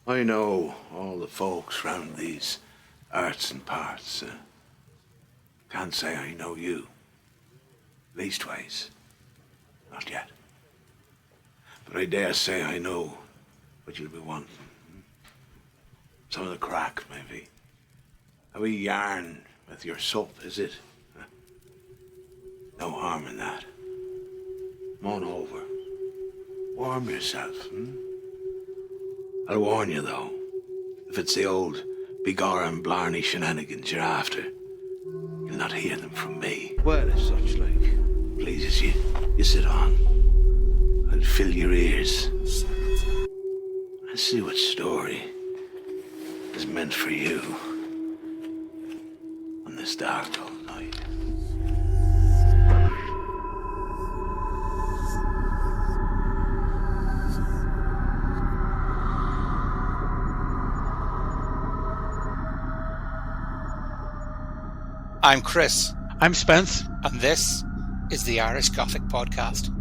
I know all the folks round these arts and parts. Can't say I know you. Leastways, not yet. But I dare say I know what you'll be wanting. Some of the crack, maybe. A wee yarn with your sup, is it? No harm in that. Come on over. Warm yourself, I'll warn you, though. If it's the old Begorra and Blarney shenanigans you're after, you'll not hear them from me. Well, as such, like, pleases you, you sit on. I'll fill your ears. And see what story is meant for you on this dark old night. I'm Chris. I'm Spence. And this is the Irish Gothic Podcast.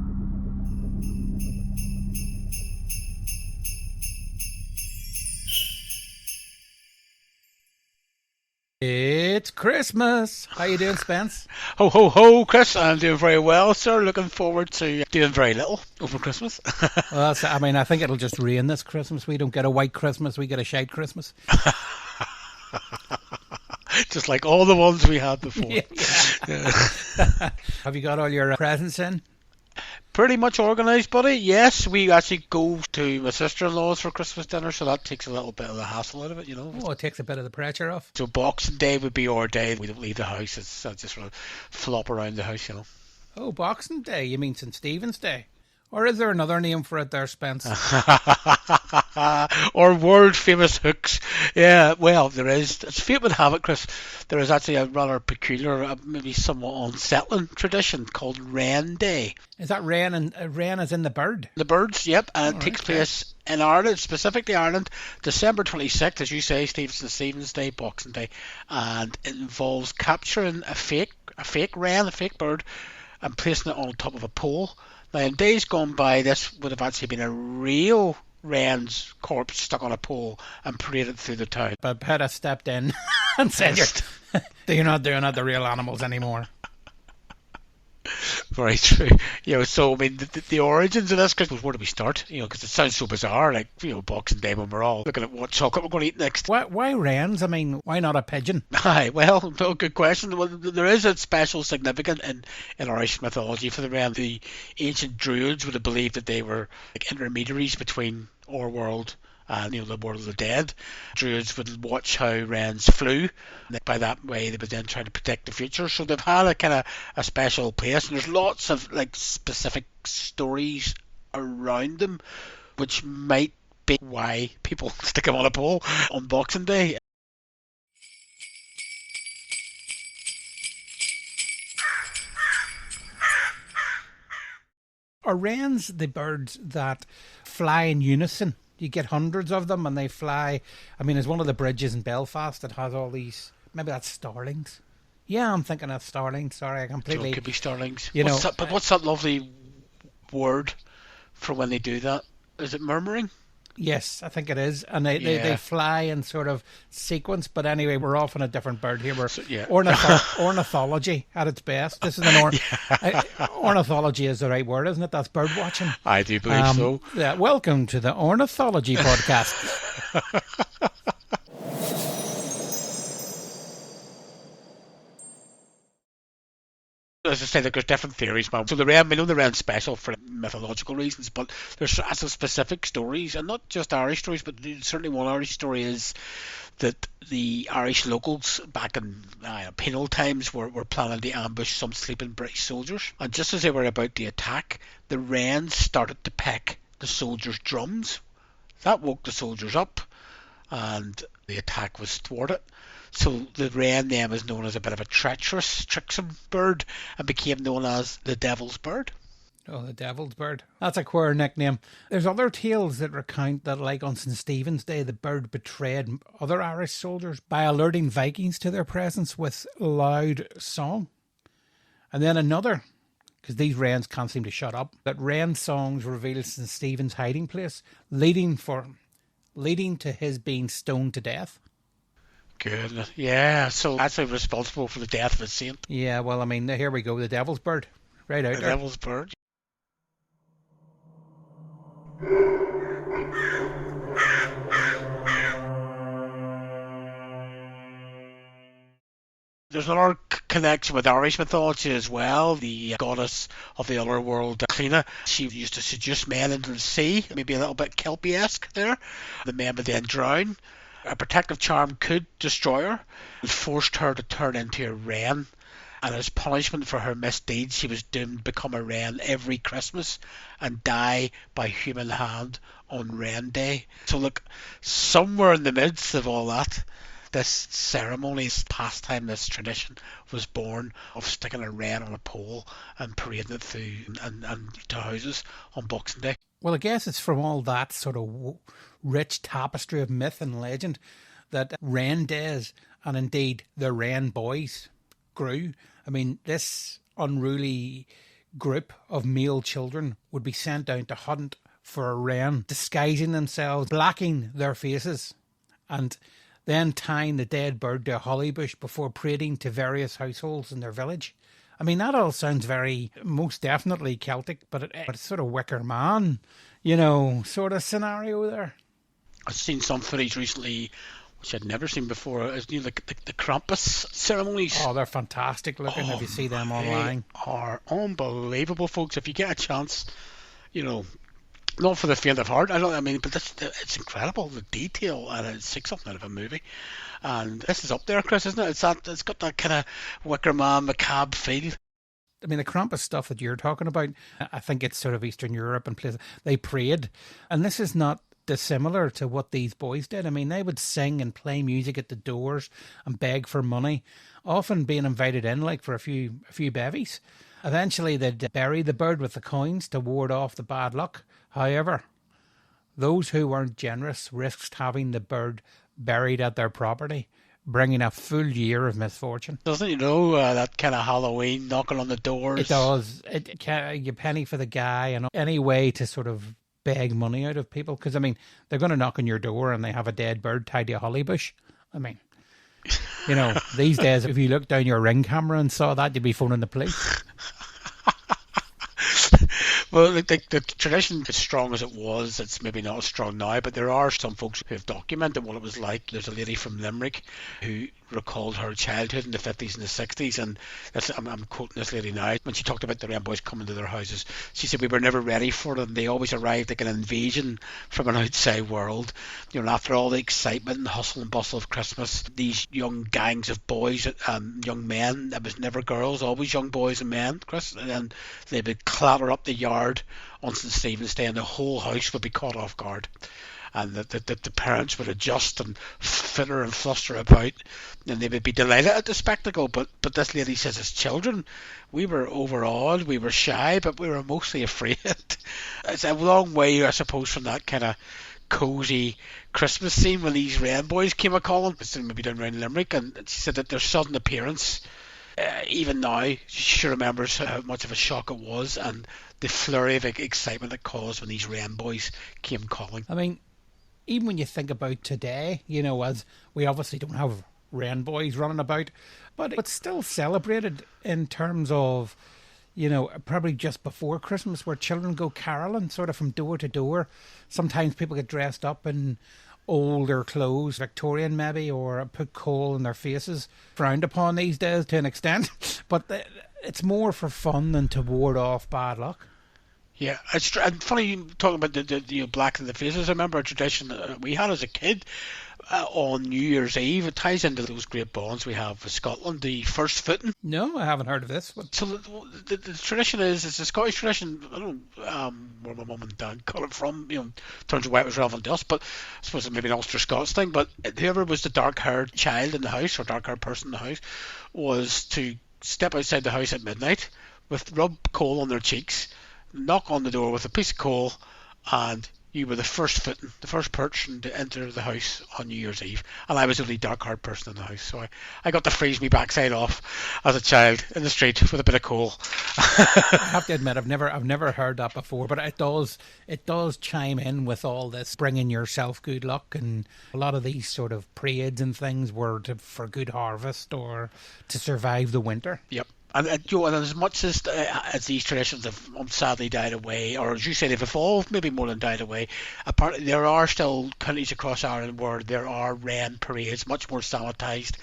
It's Christmas. How you doing, Spence? Ho, ho, ho, Chris. I'm doing very well, sir. Looking forward to doing very little over Christmas. Well, I think it'll just rain this Christmas. We don't get a white Christmas. We get a shite Christmas. Just like all the ones we had before. Yeah. Have you got all your presents in? Pretty much organised, buddy. Yes, we actually go to my sister-in-law's for Christmas dinner, so that takes a little bit of the hassle out of it, you know. Oh, it takes a bit of the pressure off. So Boxing Day would be our day. We don't leave the house. It's just sort of flop around the house, you know. Oh, Boxing Day? You mean St. Stephen's Day? Or is there another name for it there, Spence? Or world-famous hooks. Yeah, well, there is. As fate would have it, Chris, there is actually a rather peculiar, maybe somewhat unsettling tradition called Wren Day. Is that wren, and wren as in the bird? The birds, yep, and it takes place in Ireland, specifically Ireland, December 26th, as you say, Stephen's Day, Boxing Day, and it involves capturing a fake wren, a fake bird, and placing it on top of a pole. Now, in days gone by, this would have actually been a real wren's corpse stuck on a pole and paraded through the town. But PETA stepped in and said, you're not doing the real animals anymore. Very true. You know, so I mean, the origins of this, because where do we start? You know, because it sounds so bizarre, like, you know, Boxing Day when we're all looking at what chocolate we're going to eat next. Why wrens? I mean, why not a pigeon? Aye, well, no, good question. Well, there is a special significance in Irish mythology for the wren. The ancient Druids would have believed that they were like intermediaries between our world and, you know, the world of the dead. Druids would watch how wrens flew. By that way, they would then try to predict the future. So they've had a kind of a special place, and there's lots of like specific stories around them, which might be why people stick them on a pole on Boxing Day. Are wrens the birds that fly in unison? You get hundreds of them and they fly. I mean, there's one of the bridges in Belfast that has all these. Maybe that's starlings. Yeah, I'm thinking of starlings. Sorry, I completely. It could be starlings. You know, but what's that lovely word for when they do that? Is it murmuring? Yes, I think it is. And they fly in sort of sequence. But anyway, we're off on a different bird here. We're ornithology at its best. This is ornithology is the right word, isn't it? That's bird watching. I do believe so. Yeah, welcome to the Ornithology Podcast. As I say, there's different theories, man. So we know the wren's special for mythological reasons, but there's some specific stories, and not just Irish stories, but certainly one Irish story is that the Irish locals back in penal times were planning to ambush some sleeping British soldiers, and just as they were about to attack, the wrens started to peck the soldiers' drums. That woke the soldiers up, and the attack was thwarted. So the wren then was known as a bit of a treacherous, tricksome bird and became known as the Devil's Bird. Oh, the Devil's Bird. That's a queer nickname. There's other tales that recount that, like on St. Stephen's Day, the bird betrayed other Irish soldiers by alerting Vikings to their presence with loud song. And then another, because these wrens can't seem to shut up, that wren songs reveal St. Stephen's hiding place, leading for leading to his being stoned to death. Good. Yeah, so actually responsible for the death of a saint. Yeah, well, I mean, here we go, the devil's bird. Right out The there. devil's bird. There's another connection with Irish mythology as well. The goddess of the underworld, Clina, she used to seduce men into the sea, maybe a little bit Kelpie-esque there. The men would then drown. A protective charm could destroy her. It forced her to turn into a wren. And as punishment for her misdeeds, she was doomed to become a wren every Christmas and die by human hand on Wren Day. So look, somewhere in the midst of all that, this ceremony, this pastime, this tradition was born of sticking a wren on a pole and parading it through and to houses on Boxing Day. Well, I guess it's from all that sort of rich tapestry of myth and legend that Wren Days, and indeed the Wren Boys, grew. I mean, this unruly group of male children would be sent down to hunt for a wren, disguising themselves, blacking their faces, and then tying the dead bird to a holly bush before parading to various households in their village. I mean, that all sounds very, most definitely Celtic, but it's sort of Wicker Man, sort of scenario there. I've seen some footage recently, which I'd never seen before, is the Krampus ceremonies. Oh, they're fantastic looking if you see them online. They are unbelievable, folks. If you get a chance, not for the faint of heart, but it's incredible, the detail, and it's like something out of a movie. And this is up there, Chris, isn't it? It's got that kind of Wicker Man macabre feel. I mean, the Krampus stuff that you're talking about, I think it's sort of Eastern Europe and places. They prayed, and this is not dissimilar to what these boys did. I mean, they would sing and play music at the doors and beg for money, often being invited in like for a few bevies. Eventually, they'd bury the bird with the coins to ward off the bad luck. However, those who weren't generous risked having the bird buried at their property, bringing a full year of misfortune. Doesn't that kind of Halloween knocking on the doors? It does. You penny for the guy, and any way to sort of beg money out of people, because I mean, they're going to knock on your door and they have a dead bird tied to a holly bush. I mean, these days, if you looked down your Ring camera and saw that, you'd be phoning the police. Well, the tradition, as strong as it was, it's maybe not as strong now, but there are some folks who have documented what it was like. There's a lady from Limerick who recalled her childhood in the 50s and the 60s, and I'm quoting this lady now. When she talked about the Wren Boys coming to their houses, she said, we were never ready for them. They always arrived like an invasion from an outside world. After all the excitement and hustle and bustle of Christmas, these young gangs of boys, young men, it was never girls, always young boys and men, Chris, and they would clatter up the yard on St. Stephen's Day, and the whole house would be caught off guard. And the parents would adjust and fitter and fluster about, and they would be delighted at the spectacle. But this lady says, as children, we were overawed, we were shy, but we were mostly afraid. It's a long way, I suppose, from that kind of cosy Christmas scene when these Wren Boys came a-calling. It's maybe down around Limerick, and she said that their sudden appearance, even now, she remembers how much of a shock it was, and the flurry of excitement it caused when these Wren Boys came calling. I mean, even when you think about today, as we obviously don't have Wren Boys running about, but it's still celebrated in terms of, probably just before Christmas, where children go caroling sort of from door to door. Sometimes people get dressed up in older clothes, Victorian maybe, or put coal in their faces. Frowned upon these days to an extent, but it's more for fun than to ward off bad luck. Yeah, it's funny you talking about the black in the faces. I remember a tradition that we had as a kid on New Year's Eve. It ties into those great bonds we have with Scotland, the first footing. No, I haven't heard of this. So the tradition is, it's a Scottish tradition. I don't know where my mum and dad got it from. Turns out why it was relevant to us, but I suppose it's maybe an Ulster Scots thing. But whoever was the dark-haired child in the house, or dark-haired person in the house, was to step outside the house at midnight with rub coal on their cheeks, knock on the door with a piece of coal, and you were the first person to enter the house on New Year's Eve, and I was the only dark-haired person in the house, so I got to freeze me backside off as a child in the street with a bit of coal. I have to admit, I've never heard that before, but it does chime in with all this bringing yourself good luck, and a lot of these sort of parades and things were for good harvest or to survive the winter. Yep. And as much as these traditions have sadly died away, or as you say, they've evolved maybe more than died away, apparently there are still counties across Ireland where there are wren parades, much more sanitised.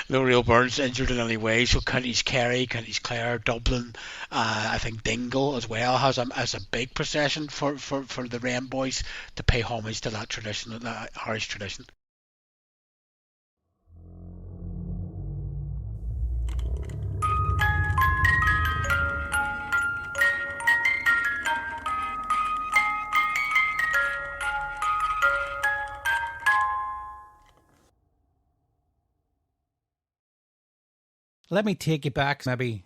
No real burns injured in any way. So counties Kerry, counties Clare, Dublin, I think Dingle as well has a big procession for the wren boys to pay homage to that tradition, that Irish tradition. Let me take you back maybe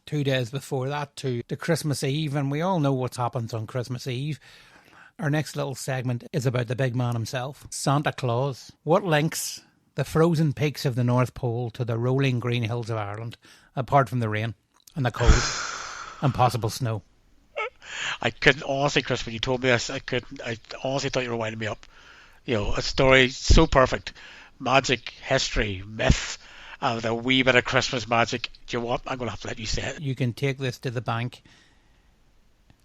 2 days before that to Christmas Eve, and we all know what happens on Christmas Eve. Our next little segment is about the big man himself, Santa Claus. What links the frozen peaks of the North Pole to the rolling green hills of Ireland, apart from the rain and the cold and possible snow? I couldn't, honestly, Chris, when you told me this, I honestly thought you were winding me up. A story so perfect. Magic, history, myth, and a wee bit of Christmas magic. Do you know what? I'm going to have to let you say it. You can take this to the bank.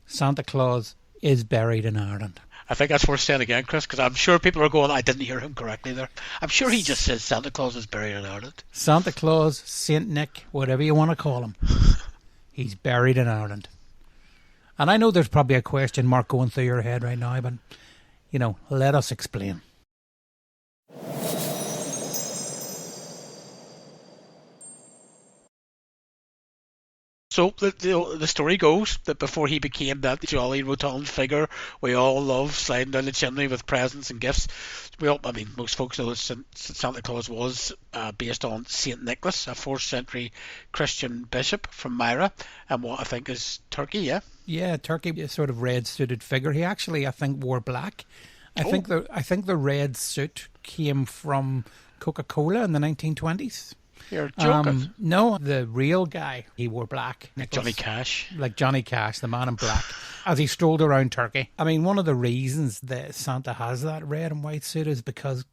Santa Claus is buried in Ireland. I think that's worth saying again, Chris, because I'm sure people are going, I didn't hear him correctly there. I'm sure he just says Santa Claus is buried in Ireland. Santa Claus, Saint Nick, whatever you want to call him. He's buried in Ireland. And I know there's probably a question mark going through your head right now, but, let us explain. So the story goes that before he became that jolly rotund figure we all love, sliding down the chimney with presents and gifts, most folks know that Santa Claus was based on Saint Nicholas, a 4th century Christian bishop from Myra, and what I think is Turkey, yeah? Yeah, Turkey, a sort of red-suited figure. He actually, I think, wore black. I think the red suit came from Coca-Cola in the 1920s. You're joking. No, the real guy, he wore black. Like Johnny Cash. Like Johnny Cash, the man in black, as he strolled around Turkey. I mean, one of the reasons that Santa has that red and white suit is because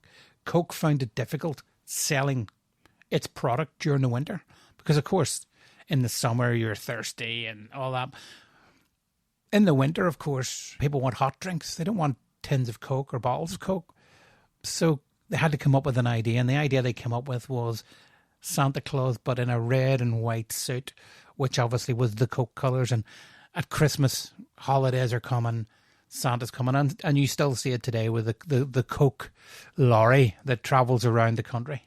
Coke found it difficult selling its product during the winter. Because, of course, in the summer, you're thirsty and all that. In the winter, of course, people want hot drinks. They don't want tins of Coke or bottles of Coke. So they had to come up with an idea, and the idea they came up with was Santa Claus, but in a red and white suit, which obviously was the Coke colours. And at Christmas, holidays are coming, Santa's coming, and you still see it today with the Coke lorry that travels around the country.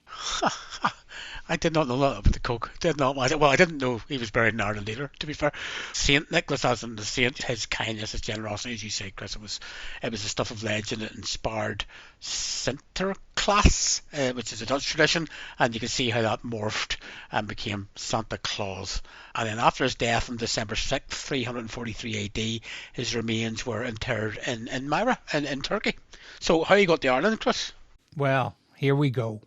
I did not know that about the Coke. I didn't know he was buried in Ireland either, to be fair. Saint Nicholas, as in the saint, his kindness, his generosity, as you say, Chris, it was the stuff of legend. It inspired Sinterklaas, which is a Dutch tradition, and you can see how that morphed and became Santa Claus. And then after his death on December 6th, 343 AD, his remains were interred in Myra, in Turkey. So how he got to Ireland, Chris? Well, here we go.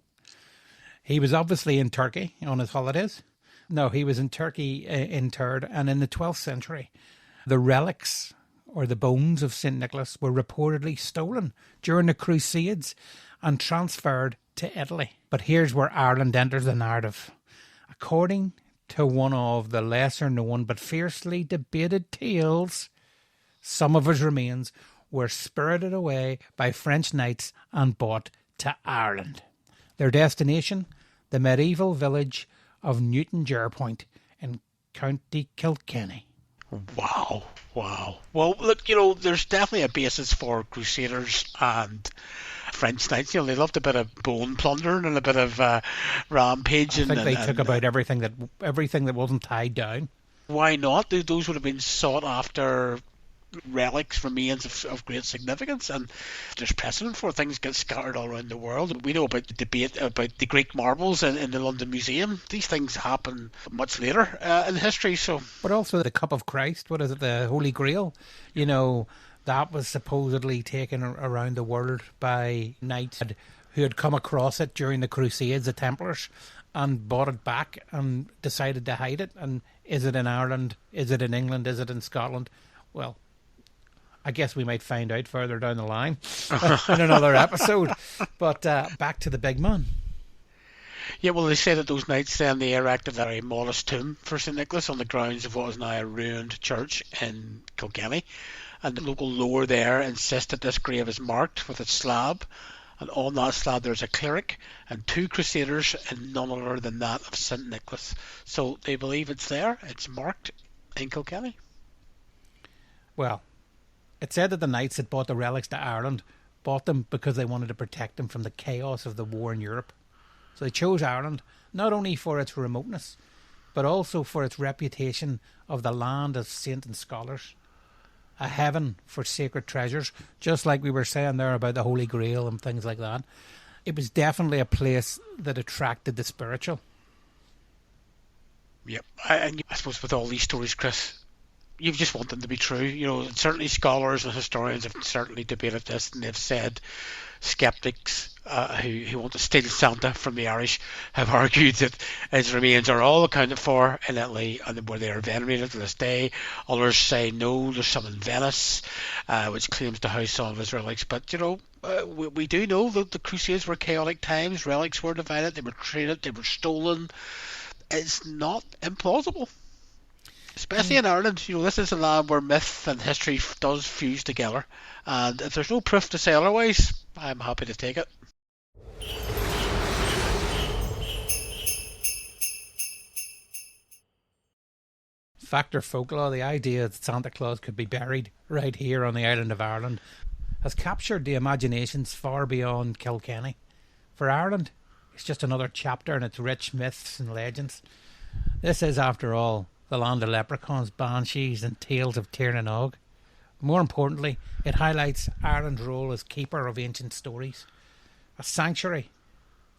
He was obviously in Turkey on his holidays. No, he was in Turkey interred, and in the 12th century, the relics or the bones of St. Nicholas were reportedly stolen during the Crusades and transferred to Italy. But here's where Ireland enters the narrative. According to one of the lesser known but fiercely debated tales, some of his remains were spirited away by French knights and brought to Ireland. Their destination, the medieval village of Newton-Jerpoint in County Kilkenny. Wow. Well, look, there's definitely a basis for Crusaders and French knights. They loved a bit of bone plundering and a bit of rampaging. I think they took about everything that wasn't tied down. Why not? Those would have been sought after relics, remains of great significance, and there's precedent for things get scattered all around the world. We know about the debate about the Greek marbles in the London Museum. These things happen much later in history. But also the Cup of Christ, what is it, the Holy Grail? That was supposedly taken around the world by knights who had come across it during the Crusades, the Templars, and bought it back and decided to hide it. And is it in Ireland? Is it in England? Is it in Scotland? Well, I guess we might find out further down the line in another episode. But back to the big man. Yeah, well, they say that those knights then they erected a very modest tomb for St Nicholas on the grounds of what is now a ruined church in Kilkenny, and the local lore there insists that this grave is marked with its slab, and on that slab there's a cleric and 2 crusaders and none other than that of St Nicholas. So they believe it's there, it's marked in Kilkenny. Well, it said that the knights that bought the relics to Ireland bought them because they wanted to protect them from the chaos of the war in Europe. So they chose Ireland, not only for its remoteness, but also for its reputation of the land of saints and scholars. A heaven for sacred treasures, just like we were saying there about the Holy Grail and things like that. It was definitely a place that attracted the spiritual. Yep, and I suppose with all these stories, Chris, you just want them to be true. You know, certainly scholars and historians have certainly debated this, and they've said skeptics who want to steal Santa from the Irish have argued that his remains are all accounted for in Italy and where they are venerated to this day. Others say no, there's some in Venice, which claims to house some of his relics. But, you know, we do know that the Crusades were chaotic times. Relics were divided, they were traded, they were stolen. It's not implausible. Especially in Ireland, you know, this is a land where myth and history does fuse together. And if there's no proof to say otherwise, I'm happy to take it. Fact or folklore, the idea that Santa Claus could be buried right here on the island of Ireland has captured the imaginations far beyond Kilkenny. For Ireland, it's just another chapter in its rich myths and legends. This is, after all, the land of leprechauns, banshees and tales of Tir na Og. More importantly, it highlights Ireland's role as keeper of ancient stories, a sanctuary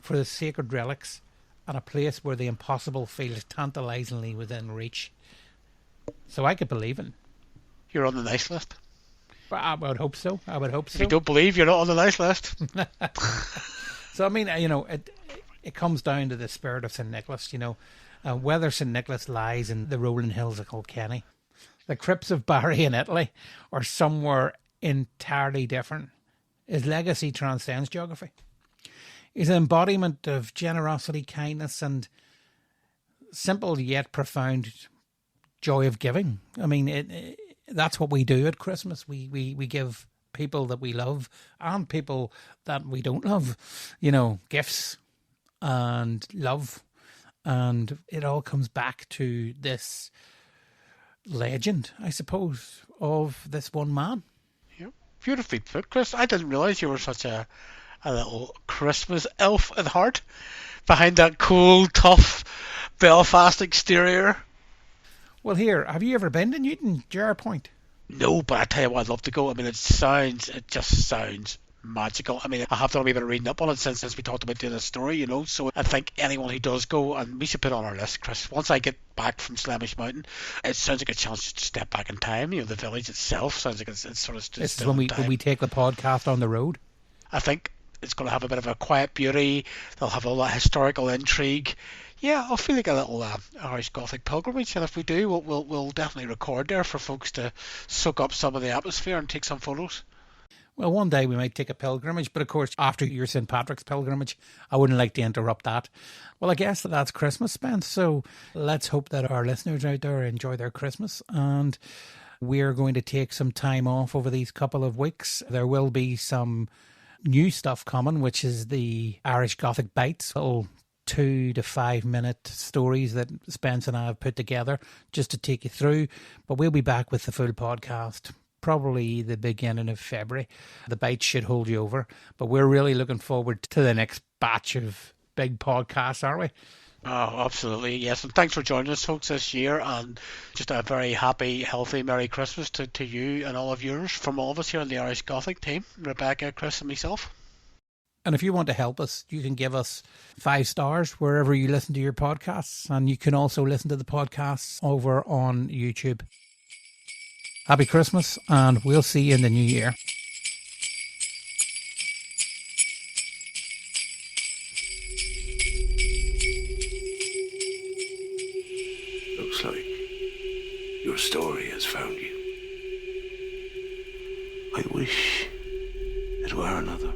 for the sacred relics, and a place where the impossible feels tantalisingly within reach. So I could believe it. You're on the nice list. I would hope so. If you don't believe, you're not on the nice list. So, I mean, you know, it comes down to the spirit of St Nicholas, you know. Whether St Nicholas lies in the rolling hills of Kilkenny, the crypts of Barry in Italy, or somewhere entirely different, his legacy transcends geography. He's an embodiment of generosity, kindness, and simple yet profound joy of giving. I mean, that's what we do at Christmas. We give people that we love and people that we don't love, you know, gifts and love. And it all comes back to this legend, I suppose, of this one man. Yeah, beautifully put, Chris. I didn't realise you were such a little Christmas elf at heart behind that cool, tough Belfast exterior. Well, here, have you ever been to Newton Jar Point? No, but I tell you what, I'd love to go. I mean, it just sounds magical. I mean, I have done a wee bit of reading up on it since we talked about doing this story, you know, so I think anyone who does go, and we should put on our list, Chris, once I get back from Slemish Mountain, it sounds like a chance to step back in time. You know, the village itself sounds like it's sort of this is when we take the podcast on the road. I think it's going to have a bit of a quiet beauty. They'll have all that historical intrigue. Yeah, I'll feel like a little Irish Gothic pilgrimage, and if we do, we'll definitely record there for folks to soak up some of the atmosphere and take some photos. Well, one day we might take a pilgrimage, but of course, after your St. Patrick's pilgrimage, I wouldn't like to interrupt that. Well, I guess that's Christmas, Spence, so let's hope that our listeners out there enjoy their Christmas, and we're going to take some time off over these couple of weeks. There will be some new stuff coming, which is the Irish Gothic Bites, little 2 to 5 minute stories that Spence and I have put together just to take you through, but we'll be back with the full podcast probably the beginning of February. The bites should hold you over, but we're really looking forward to the next batch of big podcasts, aren't we? Oh, absolutely, yes. And thanks for joining us, folks, this year, and just a very happy, healthy, Merry Christmas to you and all of yours from all of us here on the Irish Gothic team, Rebecca, Chris and myself. And if you want to help us, you can give us 5 stars wherever you listen to your podcasts, and you can also listen to the podcasts over on YouTube. Happy Christmas, and we'll see you in the new year. Looks like your story has found you. I wish it were another.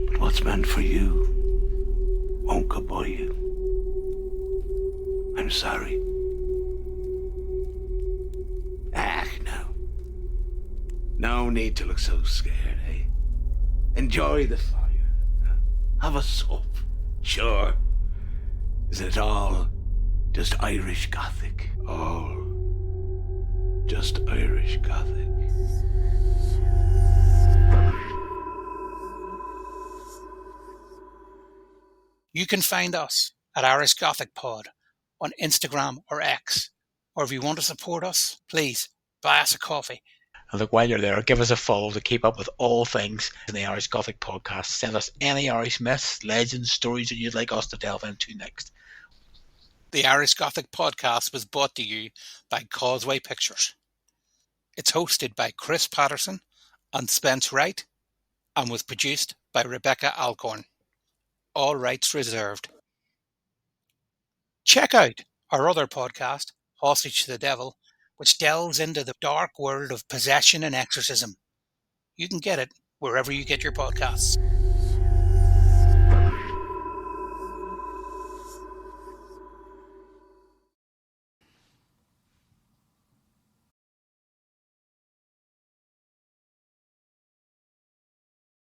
But what's meant for you won't go by you. I'm sorry. No. No need to look so scared, eh? Enjoy the fire. Have a sup. Sure. Isn't it all just Irish Gothic? All just Irish Gothic. You can find us at Irish Gothic Pod on Instagram or X. Or if you want to support us, please buy us a coffee. And look, while you're there, give us a follow to keep up with all things in the Irish Gothic podcast. Send us any Irish myths, legends, stories that you'd like us to delve into next. The Irish Gothic Podcast was brought to you by Causeway Pictures. It's hosted by Chris Patterson and Spence Wright and was produced by Rebecca Alcorn. All rights reserved. Check out our other podcast, Hostage to the Devil, which delves into the dark world of possession and exorcism. You can get it wherever you get your podcasts.